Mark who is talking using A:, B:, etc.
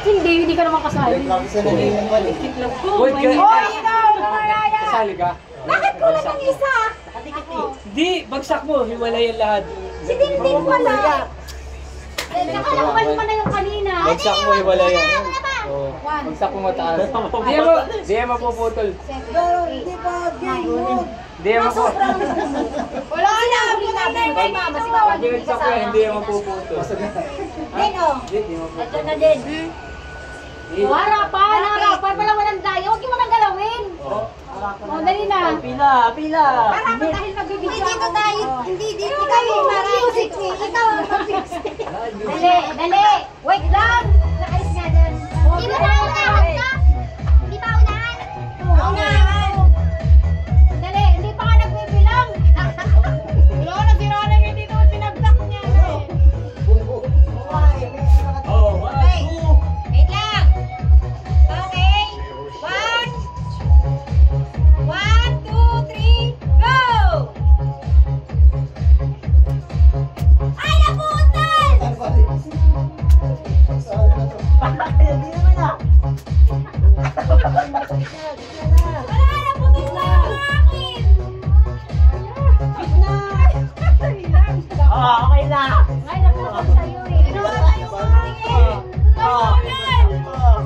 A: Hindi ka naman kasali.
B: Wait, kasali ka?
C: Bakit kulang ng isa?
B: Hindi, bagsak mo. Hiwalay yan lahat.
C: Si Dindin pala.
A: Nakalakuan mo na yung kanina.
B: Bagsak mo, hiwalay yan. Bagsak mo mataas. Di yan mapuputol.
C: Hindi ba gay mo?
B: Di yan mapuputol.
C: Wala na. Kay mama. Si mama.
B: Bagsak mo, hindi yan mapuputol.
C: Dino.
B: Hindi mapuputol.
C: Ito na din.
A: Harapan. Wala walang daya. Huwag yung walang galawin. Dali na.
B: Pila.
A: Parang dahil nagbibigyan.
C: Hindi dito tayo. Hindi dito. Ikaw yung music. Ikaw ang music.
A: Dali. Wait lang.
C: Nakalis nga doon. Hindi mo na unahan ka? Hindi pa unahan? Unahan.
A: Dali. Hindi pa ka nagbibilang.
C: Wala na siraan yung hindi naman pinagdak niya. Okay. Wait lang. Okay. 1, 2, 3, go! Ay, naputol! Wala, naputol na yung akin!
B: Okay na.
A: Ay, naputol sa'yo eh.
C: Ginawa tayo akin eh! Naputol!